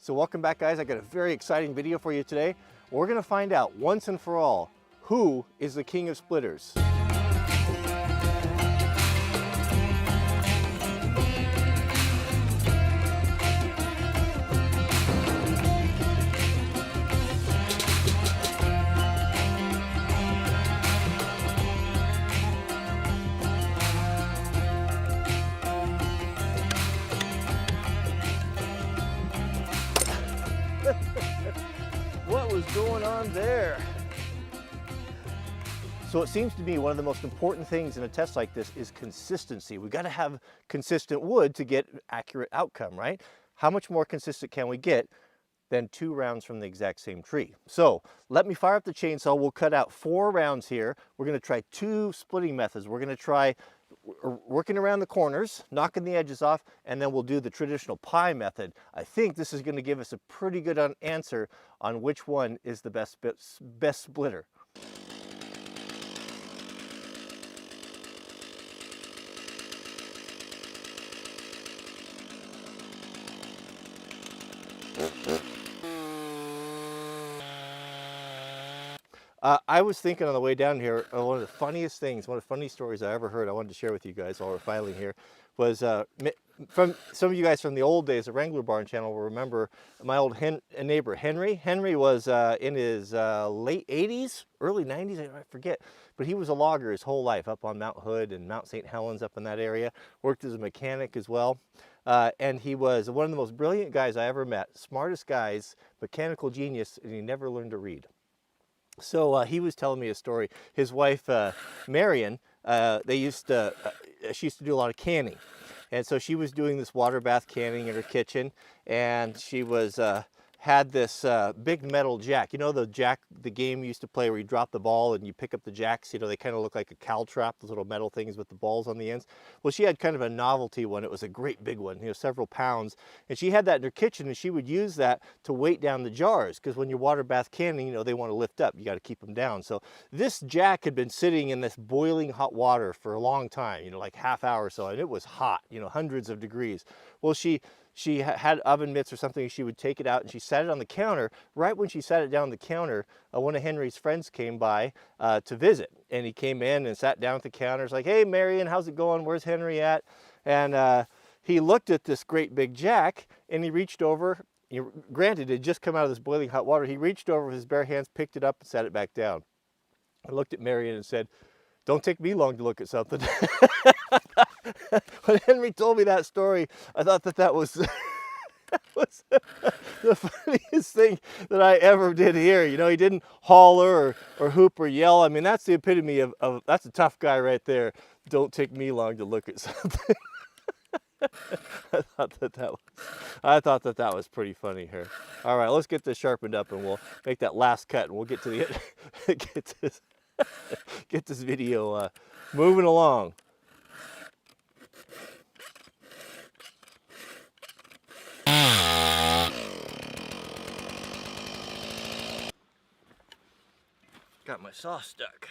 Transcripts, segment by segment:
So welcome back, guys. I got a very exciting video for you today. We're gonna find out once and for all, who is the king of splitters? What was going on there? So it seems to me one of the most important things in a test like this is consistency. We've got to have consistent wood to get accurate outcome, right? How much more consistent can we get than 2 rounds from the exact same tree? So let me fire up the chainsaw. We'll cut out 4 rounds here. We're going to try 2 splitting methods. We're going to try working around the corners, knocking the edges off, and then we'll do the traditional pie method. I think this is going to give us a pretty good answer on which one is the best splitter. I was thinking on the way down here, one of the funniest things, one of the funniest stories I ever heard, I wanted to share with you guys while we're filing here, was from some of you guys from the old days, the Wrangler Barn channel will remember my old neighbor, Henry. Henry was in his late 80s, early 90s, I forget, but he was a logger his whole life up on Mount Hood and Mount St. Helens up in that area, worked as a mechanic as well. And he was one of the most brilliant guys I ever met, smartest guys, mechanical genius, and he never learned to read. So he was telling me a story. His wife, Marion, she used to do a lot of canning. And so she was doing this water bath canning in her kitchen, and she was had this big metal jack. You know the jack, the game you used to play where you drop the ball and you pick up the jacks? You know, they kind of look like a caltrap, those little metal things with the balls on the ends. Well, she had kind of a novelty one. It was a great big one, you know, several pounds. And she had that in her kitchen, and she would use that to weight down the jars, because when you're water bath canning, you know, they want to lift up. You got to keep them down. So this jack had been sitting in this boiling hot water for a long time, you know, like half hour or so, and it was hot, you know, hundreds of degrees. Well, she had oven mitts or something. She would take it out and she sat it on the counter. Right when she sat it down on the counter, one of Henry's friends came by to visit, and he came in and sat down at the counter. It's like, "Hey, Marion, how's it going? Where's Henry at?" And he looked at this great big jack, and he reached over. Granted, it had just come out of this boiling hot water. He reached over with his bare hands, picked it up, and set it back down. I looked at Marion and said, "Don't take me long to look at something." When Henry told me that story, I thought that was, that was the funniest thing that I ever did hear. You know, he didn't holler or hoop or yell. I mean, that's the epitome of that's a tough guy right there. Don't take me long to look at something. I thought that was pretty funny here. All right, let's get this sharpened up, and we'll make that last cut, and we'll get to the get this video moving along. Got my saw stuck.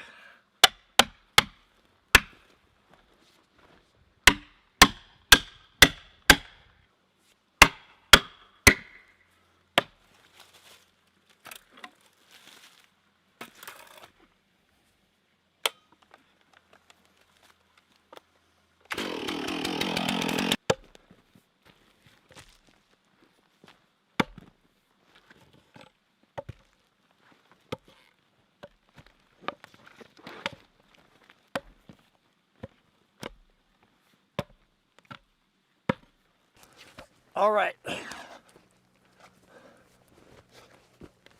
All right.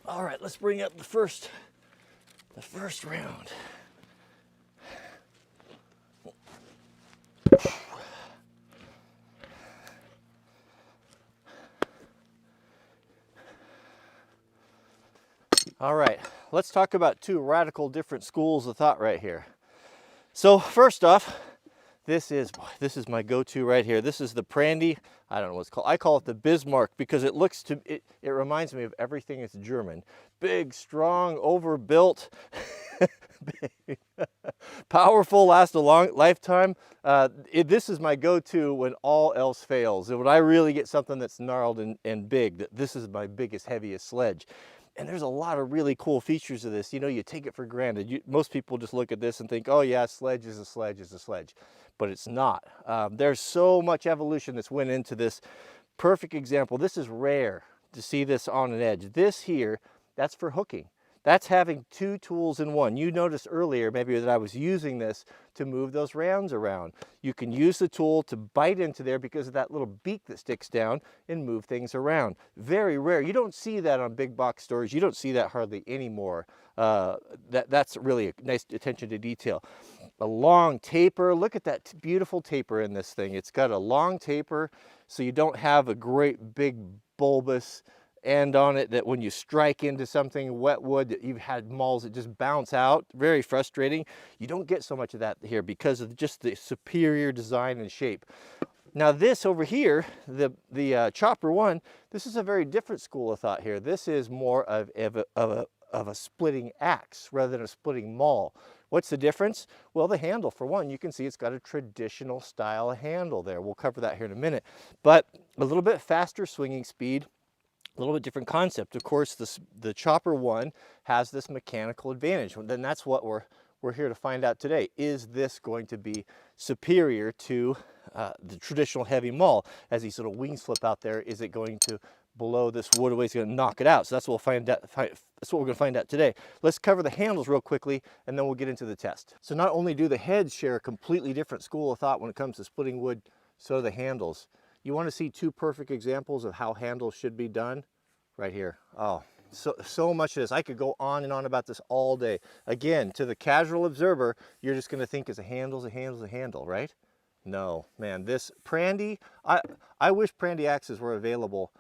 All right, let's bring up the first round. All right, let's talk about 2 radical different schools of thought right here. So first off, This is my go-to right here. This is the Prandy. I don't know what it's called. I call it the Bismarck because it looks to it reminds me of everything that's German. Big, strong, overbuilt, powerful, last a long lifetime. This is my go-to when all else fails. And when I really get something that's gnarled and big, this is my biggest, heaviest sledge. And there's a lot of really cool features of this. You know, you take it for granted. Most people just look at this and think, oh yeah, sledge is a sledge is a sledge. But it's not. There's so much evolution that's went into this. Perfect example. This is rare to see this on an edge. This here, that's for hooking. That's having two tools in one. You noticed earlier maybe that I was using this to move those rounds around. You can use the tool to bite into there because of that little beak that sticks down and move things around. Very rare. You don't see that on big box stores. You don't see that hardly anymore. That's really a nice attention to detail. A long taper. Look at that beautiful taper in this thing. It's got a long taper so you don't have a great big bulbous end on it that when you strike into something wet wood that you've had mauls that just bounce out. Very frustrating. You don't get so much of that here because of just the superior design and shape. Now this over here, the Chopper One, this is a very different school of thought here. This is more of a splitting axe rather than a splitting maul. What's the difference? Well, the handle, for one, you can see it's got a traditional style handle there. We'll cover that here in a minute. But a little bit faster swinging speed, a little bit different concept. Of course, the Chopper One has this mechanical advantage. Then that's what we're here to find out today. Is this going to be superior to the traditional heavy maul? As these little wings flip out there, is it going to blow this wood away? It's going to knock it out. So that's what we'll find out. That's what we're going to find out today. Let's cover the handles real quickly, and then we'll get into the test. So not only do the heads share a completely different school of thought when it comes to splitting wood, so do the handles. You want to see two perfect examples of how handles should be done? Right here. Oh, so much of this. I could go on and on about this all day. Again, to the casual observer, you're just going to think it's a handle's a handle's a handle, right? No, man, this Prandy, I wish Prandy axes were available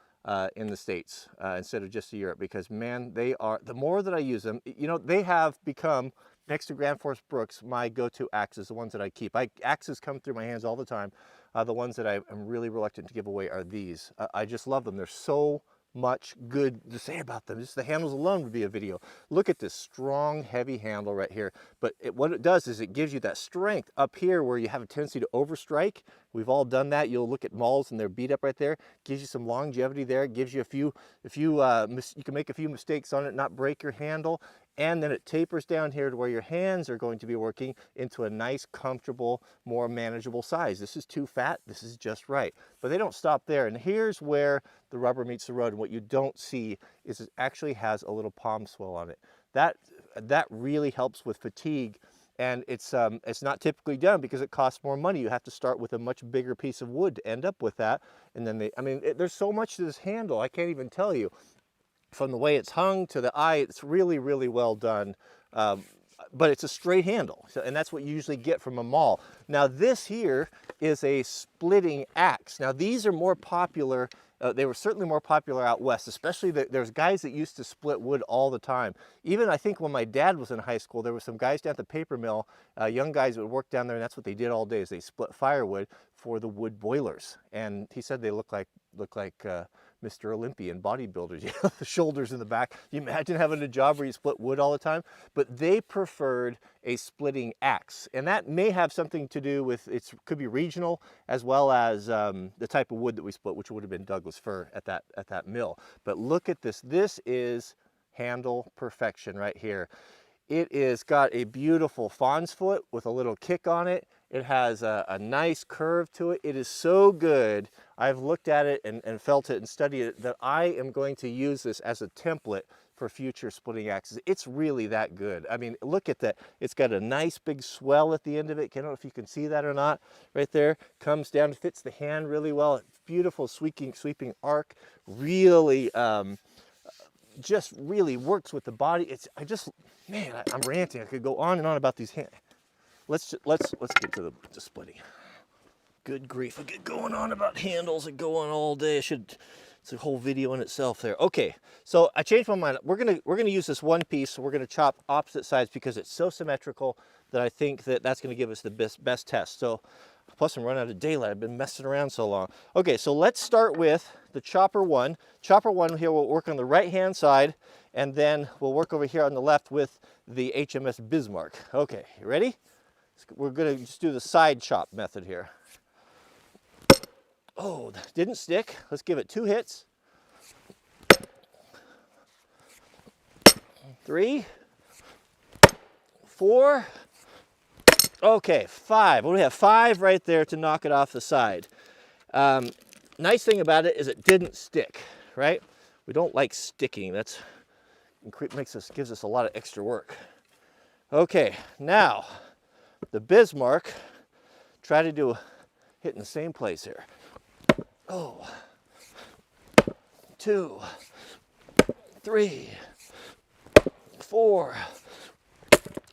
in the States instead of just Europe, because man, they are, the more that I use them, you know, they have become, next to Grand Force Brooks, my go-to axes, the ones that I keep. Axes come through my hands all the time. The ones that I'm really reluctant to give away are these. I just love them. They're so much good to say about them. Just the handles alone would be a video. Look at this strong, heavy handle right here. But what it does is it gives you that strength up here where you have a tendency to overstrike. We've all done that. You'll look at mauls and they're beat up right there. Gives you some longevity there. Gives you you can make a few mistakes on it, not break your handle. And then it tapers down here to where your hands are going to be working into a nice, comfortable, more manageable size. This is too fat, this is just right. But they don't stop there. And here's where the rubber meets the road. And what you don't see is it actually has a little palm swell on it. That really helps with fatigue. And it's not typically done because it costs more money. You have to start with a much bigger piece of wood to end up with that. And then there's so much to this handle, I can't even tell you. From the way it's hung to the eye, it's really, really well done. But it's a straight handle, and that's what you usually get from a maul. Now this here is a splitting axe. Now these are more popular. They were certainly more popular out west, especially there's guys that used to split wood all the time. Even I think when my dad was in high school, there were some guys down at the paper mill, young guys that would work down there, and that's what they did all day, is they split firewood for the wood boilers. And he said they look like Mr. Olympian bodybuilders, you know, the shoulders in the back. You imagine having a job where you split wood all the time? But they preferred a splitting axe. And that may have something to do with, it could be regional, as well as the type of wood that we split, which would have been Douglas fir at that mill. But look at this. This is handle perfection right here. It is got a beautiful fawn's foot with a little kick on it. It has a nice curve to it. It is so good. I've looked at it and felt it and studied it that I am going to use this as a template for future splitting axes. It's really that good. I mean, look at that. It's got a nice big swell at the end of it. I don't know if you can see that or not. Right there, comes down, fits the hand really well. Beautiful sweeping arc. Really, just really works with the body. I'm ranting. I could go on and on about these hands. Let's get to the splitting. Good grief, I get going on about handles and go on all day. It's a whole video in itself there. Okay, so I changed my mind. We're gonna use this one piece. So we're gonna chop opposite sides because it's so symmetrical that I think that's gonna give us the best test. So Plus I'm running out of daylight. I've been messing around so long. Okay, so let's start with the chopper one. Chopper one here will work on the right-hand side, and then we'll work over here on the left with the HMS Bismarck. Okay, you ready? We're gonna just do the side chop method here. Oh, that didn't stick. Let's give it 2 hits. 3, 4, okay, 5. Well, we have 5 right there to knock it off the side. Nice thing about it is it didn't stick, right? We don't like sticking. That's gives us a lot of extra work. Okay, now the Bismarck, try to do hit in the same place here. Oh, 2, 3, 4.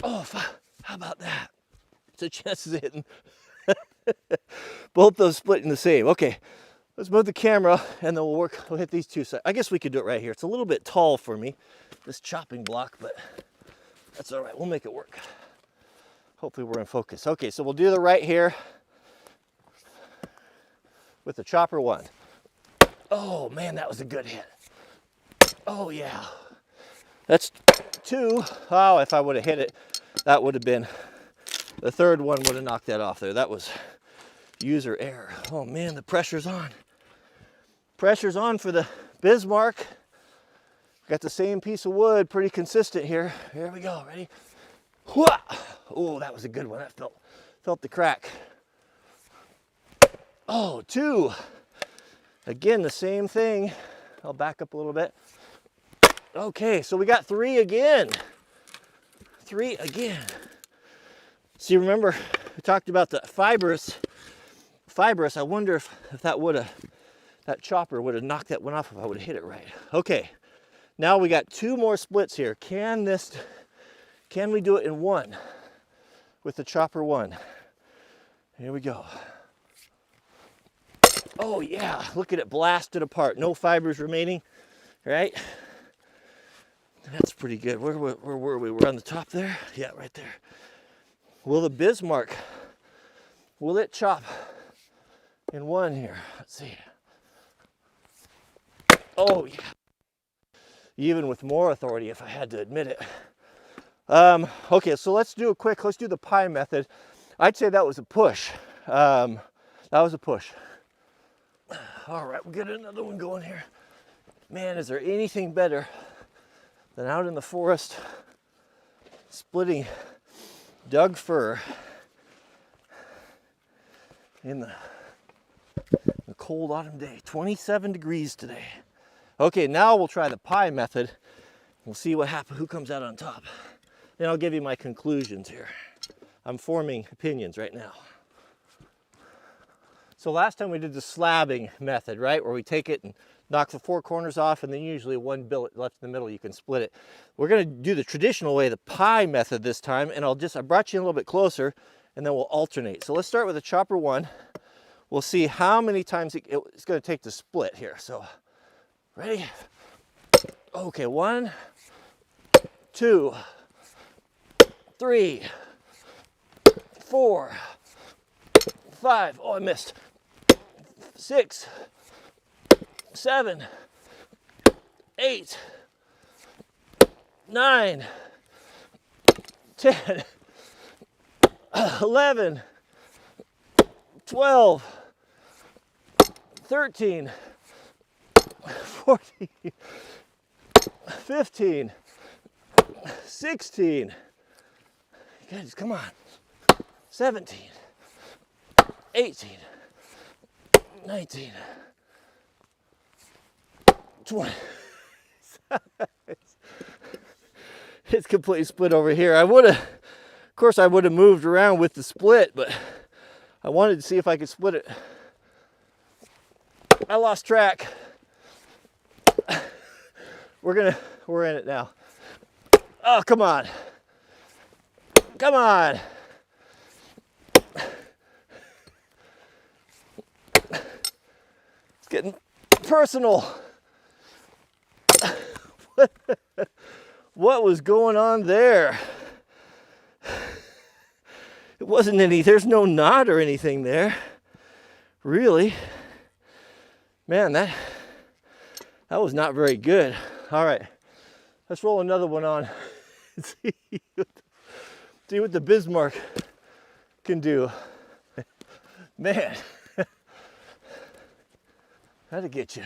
Oh, 5. How about that? The chances of hitting both those splitting the same. Okay, let's move the camera and then we'll hit these 2 sides. I guess we could do it right here. It's a little bit tall for me, this chopping block, but that's all right. We'll make it work. Hopefully we're in focus. Okay, so we'll do the right here with the chopper one. Oh man, that was a good hit. Oh yeah. That's 2. Oh, if I would have hit it, that would have been, the third one would have knocked that off there. That was user error. Oh man, the pressure's on. Pressure's on for the Bismarck. Got the same piece of wood, pretty consistent here. Here we go, ready? Oh, that was a good one. That felt the crack. Oh, 2. Again, the same thing. I'll back up a little bit. Okay, so we got 3 again. 3 again. See, remember, we talked about the fibrous. I wonder if that chopper would have knocked that one off if I would have hit it right. Okay, now we got 2 more splits here. Can we do it in one with the chopper one? Here we go. Oh yeah, look at it blasted apart. No fibers remaining, right? That's pretty good. Where were we? We're on the top there? Yeah, right there. Will the Bismarck, will it chop in one here? Let's see. Oh yeah. Even with more authority, if I had to admit it. Okay, so let's do the pie method. I'd say that was a push. That was a push. All right, we'll get another one going here. Man, is there anything better than out in the forest splitting Doug fir in the cold autumn day? 27 degrees today. Okay, now we'll try the pie method. We'll see what happens, who comes out on top. Then I'll give you my conclusions here. I'm forming opinions right now. So last time we did the slabbing method, right? Where we take it and knock the 4 corners off, and then usually one billet left in the middle, you can split it. We're gonna do the traditional way, the pie method this time, and I brought you in a little bit closer, and then we'll alternate. So let's start with the chopper one. We'll see how many times it's gonna take to split here. So, ready? Okay, 1, 2, 3, 4, 5. Oh, I missed. 6, 7, 8, 9, 10, 11, 12, 13, 14, 15, 16. Guys, come on. 17, 18, 19, 20. It's completely split over here. Of course I would have moved around with the split, but I wanted to see if I could split it. I lost track. We're in it now. Oh, come on. Come on. It's getting personal. What was going on there? wasn't any, there's no knot or anything there, really. Man, that was not very good. All right, let's roll another one on. See what the Bismarck can do. Man, that'll get you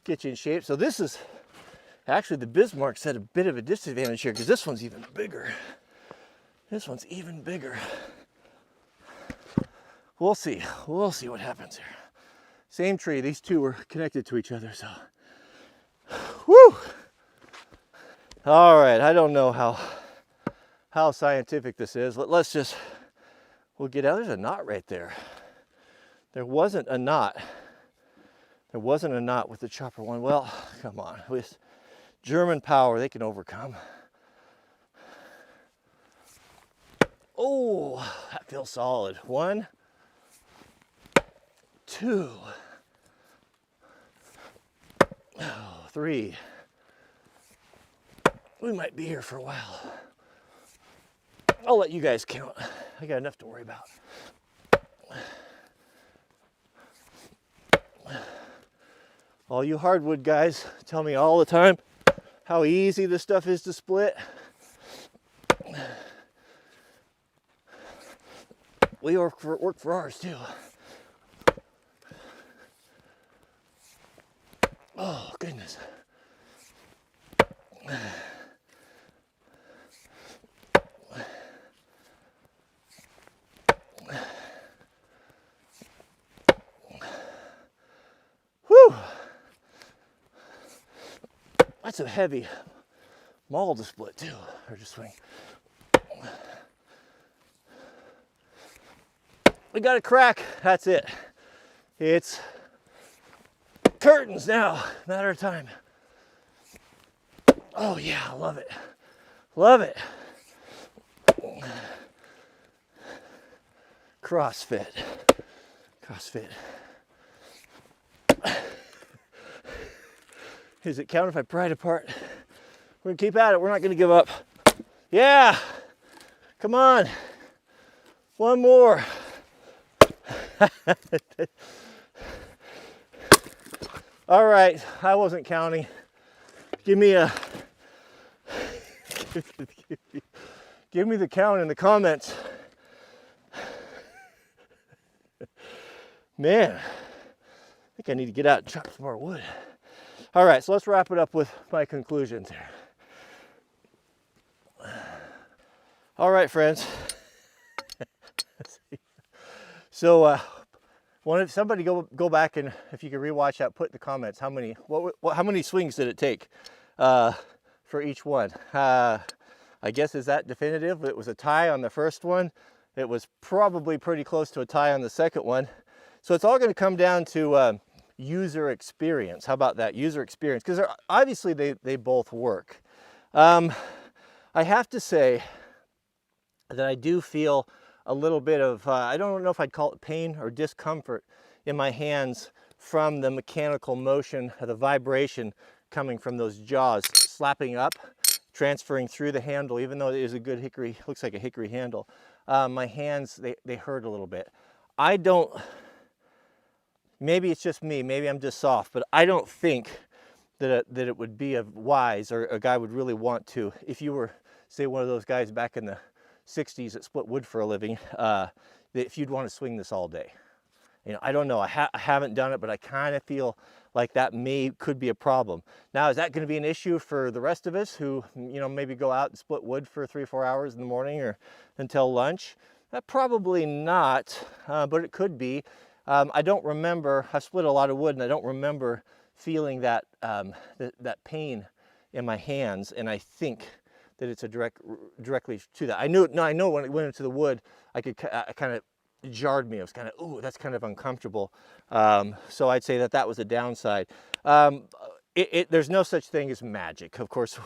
in shape. So this is actually, the Bismarck's at a bit of a disadvantage here because this one's even bigger. This one's even bigger. We'll see what happens here. Same tree, these two were connected to each other, so. Whew! All right, I don't know how scientific this is. Let's just, we'll get out. There's a knot right there. There wasn't a knot. There wasn't a knot with the chopper one. Well, come on, with German power, they can overcome. Oh, that feels solid. 1, 2, 3. We might be here for a while. I'll let you guys count. I got enough to worry about. All you hardwood guys tell me all the time how easy this stuff is to split. We work for ours too. Oh, goodness. Whew. That's a heavy maul to split too, or to swing. We got a crack, that's it. It's curtains now, matter of time. Oh yeah, I love it. Love it. CrossFit. CrossFit. Does it count if I pry it apart? We're gonna keep at it, we're not gonna give up. Yeah, come on. One more. All right, I wasn't counting. Give me a, give me the count in the comments. Man, I think I need to get out and chop some more wood. All right, so let's wrap it up with my conclusions here. All right, friends. So, if somebody go back, and if you can rewatch that, put in the comments how many swings did it take for each one. I guess, is that definitive? It was a tie on the first one. It was probably pretty close to a tie on the second one. So it's all going to come down to user experience. How about that, user experience? Because obviously they both work. I have to say that I do feel a little bit of, I don't know if I'd call it pain or discomfort in my hands from the mechanical motion, or the vibration coming from those jaws slapping up, transferring through the handle. Even though it is a good hickory, looks like a hickory handle, my hands, they hurt a little bit. I don't, maybe it's just me, maybe I'm just soft, but I don't think that it would be wise, or a guy would really want to, if you were, say, one of those guys back in the 60s that split wood for a living, that if you'd want to swing this all day. You know, I don't know, I haven't done it, but I kind of feel like that could be a problem. Now, is that going to be an issue for the rest of us who, you know, maybe go out and split wood for 3 or 4 hours in the morning or until lunch? Probably not, but it could be. I don't remember, I've split a lot of wood, and I don't remember feeling that that pain in my hands, and I think that it's directly to that. I know when it went into the wood, I kind of jarred me. It was kind of, ooh, that's kind of uncomfortable. So I'd say that was a downside. There's no such thing as magic. Of course,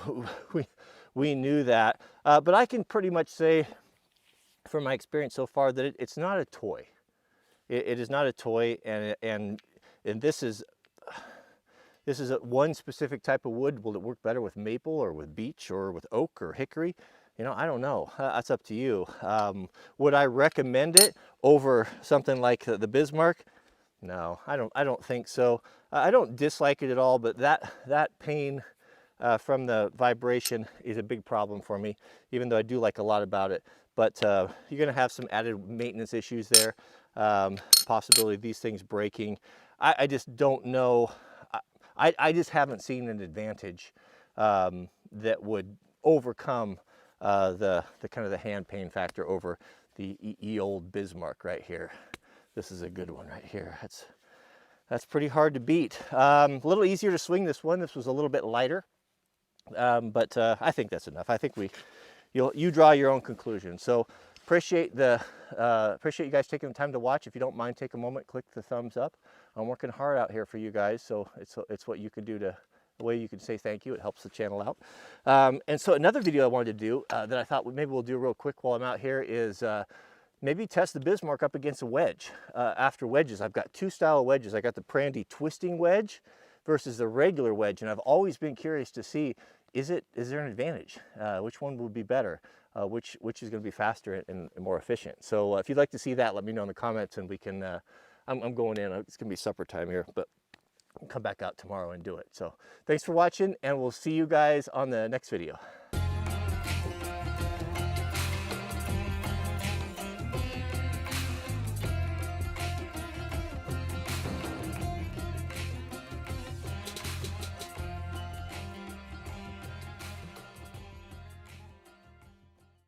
we knew that. But I can pretty much say, from my experience so far, that it's not a toy. It is not a toy, and this is one specific type of wood. Will it work better with maple or with beech or with oak or hickory? you know, I don't know. That's up to you. Would I recommend it over something like the Bismarck? No, I don't think so. I don't dislike it at all, but that pain from the vibration is a big problem for me, even though I do like a lot about it. But you're going to have some added maintenance issues there. Possibility of these things breaking. I just don't know. I just haven't seen an advantage that would overcome the kind of the hand pain factor over the old Bismarck right here. This is a good one right here. That's pretty hard to beat. A little easier to swing this one. This was a little bit lighter, but I think that's enough. I think you draw your own conclusion. So appreciate you guys taking the time to watch. If you don't mind, take a moment, click the thumbs up. I'm working hard out here for you guys, so it's what you can do to. The way you can say thank you, it helps the channel out. And so another video I wanted to do that I thought maybe we'll do real quick while I'm out here is maybe test the Bismarck up against a wedge. After wedges, I've got two style wedges. I got the Prandy twisting wedge versus the regular wedge, and I've always been curious to see, is there an advantage? Which one would be better? Which is going to be faster and more efficient? So if you'd like to see that, let me know in the comments, and we can. I'm going in. It's going to be supper time here, but I'll come back out tomorrow and do it. So thanks for watching, and we'll see you guys on the next video.